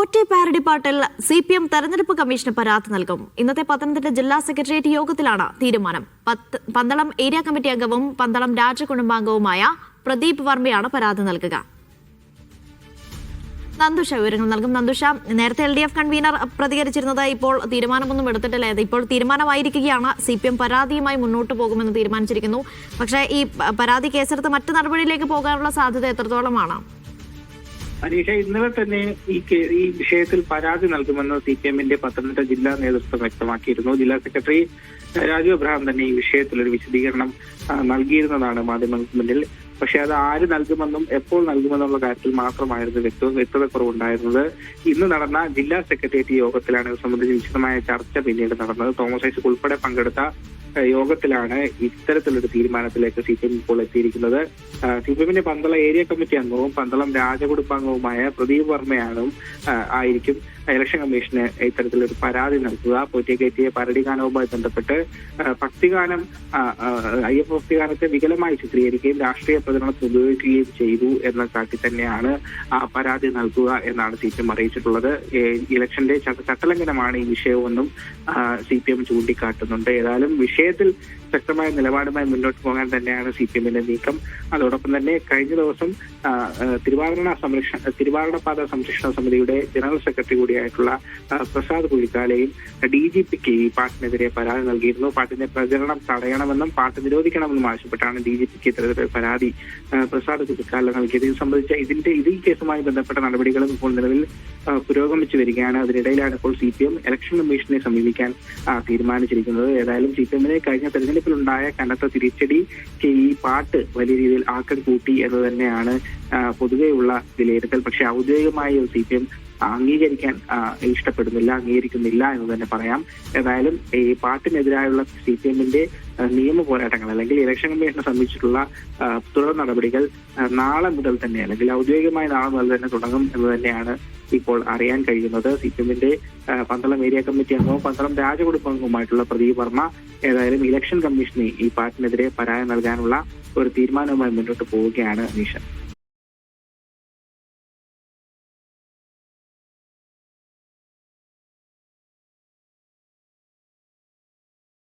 Potti പാരഡിപ്പാട്ടിൽ CPM തെരഞ്ഞെടുപ്പ് commission പരാതി നൽകും. ഇന്നത്തെ പത്തനംതിട്ട ജില്ലാ സെക്രട്ടേറിയറ്റ് യോഗത്തിലാണ് തീരുമാനം. പന്തളം ഏരിയ കമ്മിറ്റി അംഗവും പന്തളം രാജകുടുംബാംഗവുമായ പ്രദീപ് വർമ്മയാണ് പരാതി നൽകുക. നന്ദുഷ വിവരങ്ങൾ നൽകും. നന്ദുഷ, നേരത്തെ LDF കൺവീനർ പ്രതികരിച്ചിരുന്നത് ഇപ്പോൾ തീരുമാനമൊന്നും എടുത്തിട്ടില്ല. ഇപ്പോൾ തീരുമാനമായിരിക്കുകയാണ്. CPM പരാതിയുമായി മുന്നോട്ട് പോകുമെന്ന് തീരുമാനിച്ചിരിക്കുന്നു. പക്ഷേ ഈ പരാതി കേസെടുത്ത് മറ്റു നടപടിയിലേക്ക് പോകാനുള്ള സാധ്യത എത്രത്തോളമാണ്? അനീഷ, ഇന്നലെ തന്നെ ഈ വിഷയത്തിൽ പരാതി നൽകുമെന്ന് CPM-ന്റെ പത്തനംതിട്ട ജില്ലാ നേതൃത്വം വ്യക്തമാക്കിയിരുന്നു. ജില്ലാ സെക്രട്ടറി രാജു അബ്രഹാം തന്നെ ഈ വിഷയത്തിൽ ഒരു വിശദീകരണം നൽകിയിരുന്നതാണ് മാധ്യമങ്ങൾക്ക് മുന്നിൽ. പക്ഷെ അത് ആര് നൽകുമെന്നും എപ്പോൾ നൽകുമെന്നുള്ള കാര്യത്തിൽ മാത്രമായിരുന്നു വ്യക്തത കുറവുണ്ടായിരുന്നത്. ഇന്ന് നടന്ന ജില്ലാ സെക്രട്ടേറിയറ്റ് യോഗത്തിലാണ് ഇത് സംബന്ധിച്ച് വിശദമായ ചർച്ച പിന്നീട് നടന്നത്. തോമസ് ഐസക് ഉൾപ്പെടെ പങ്കെടുത്ത യോഗത്തിലാണ് ഇത്തരത്തിലൊരു തീരുമാനത്തിലേക്ക് CPM ഇപ്പോൾ എത്തിയിരിക്കുന്നത്. CPM-ന്റെ പന്തളം ഏരിയ കമ്മിറ്റി അംഗവും പന്തളം രാജകുടുംബാംഗവുമായ പ്രദീപ് വർമ്മയാണ് ആയിരിക്കും ഇലക്ഷൻ കമ്മീഷന് ഇത്തരത്തിലൊരു പരാതി നൽകുക. പോറ്റിയേക്കയറ്റിയ പരടി ഗാനവുമായി ബന്ധപ്പെട്ട് ഭക്തിഗാനം അയ്യപ്പ ഭക്തിഗാനത്തെ വികലമായി ചിത്രീകരിക്കുകയും രാഷ്ട്രീയ പ്രചരണത്തിൽ ഉപയോഗിക്കുകയും ചെയ്തു എന്ന കാട്ടി തന്നെയാണ് പരാതി നൽകുക എന്നാണ് CPM അറിയിച്ചിട്ടുള്ളത്. ഇലക്ഷന്റെ ചട്ടലംഘനമാണ് ഈ വിഷയമെന്നും CPM ചൂണ്ടിക്കാട്ടുന്നുണ്ട്. ഏതായാലും വിഷയത്തിൽ ശക്തമായ നിലപാടുമായി മുന്നോട്ട് പോകാൻ തന്നെയാണ് CPM-ന്റെ നീക്കം. അതോടൊപ്പം തന്നെ കഴിഞ്ഞ ദിവസം തിരുവാരണപാത സംരക്ഷണ സമിതിയുടെ ജനറൽ സെക്രട്ടറി കൂടിയായിട്ടുള്ള പ്രസാദ് കുഴിക്കാലയും DGPക്ക് ഈ പാട്ടിനെതിരെ പരാതി നൽകിയിരുന്നു. പാട്ടിന്റെ പ്രചരണം തടയണമെന്നും പാട്ട് നിരോധിക്കണമെന്നും ആവശ്യപ്പെട്ടാണ് DGPക്ക് ഇത്തരത്തിലൊരു പരാതി പ്രസാദ് കുഴിക്കാല നൽകിയത്. ഇത് സംബന്ധിച്ച ഈ കേസുമായി ബന്ധപ്പെട്ട നടപടികളും ഇപ്പോൾ നിലവിൽ പുരോഗമിച്ചു വരികയാണ്. അതിനിടയിലാണ് ഇപ്പോൾ CPM ഇലക്ഷൻ കമ്മീഷനെ സമീപിക്കാൻ തീരുമാനിച്ചിരിക്കുന്നത്. ഏതായാലും CPM-നെ കഴിഞ്ഞ തെരഞ്ഞെടുപ്പിലുണ്ടായ കനത്ത തിരിച്ചടിക്ക് ഈ പാട്ട് വലിയ രീതിയിൽ ആക്കം കൂട്ടി എന്ന് തന്നെയാണ് പൊതുവെയുള്ള വിലയിരുത്തൽ. പക്ഷെ ഔദ്യോഗികമായി CPM അംഗീകരിക്കാൻ അംഗീകരിക്കുന്നില്ല എന്ന് തന്നെ പറയാം. ഏതായാലും ഈ പാട്ടിനെതിരായുള്ള CPM-ന്റെ നിയമ പോരാട്ടങ്ങൾ അല്ലെങ്കിൽ ഇലക്ഷൻ കമ്മീഷനെ സംബന്ധിച്ചിട്ടുള്ള തുടർ നടപടികൾ നാളെ മുതൽ തന്നെ അല്ലെങ്കിൽ ഔദ്യോഗികമായി നാളെ മുതൽ തന്നെ തുടങ്ങും എന്ന് തന്നെയാണ് ഇപ്പോൾ അറിയാൻ കഴിയുന്നത്. CPM-ന്റെ പന്തളം ഏരിയ കമ്മിറ്റി അംഗവും പന്തളം രാജകുടുംബാംഗവുമായിട്ടുള്ള പ്രദീപ് വർമ്മ ഏതായാലും ഇലക്ഷൻ കമ്മീഷന് ഈ പാട്ടിനെതിരെ പരാതി നൽകാനുള്ള ഒരു തീരുമാനവുമായി മുന്നോട്ട് പോവുകയാണ്. അനീഷ.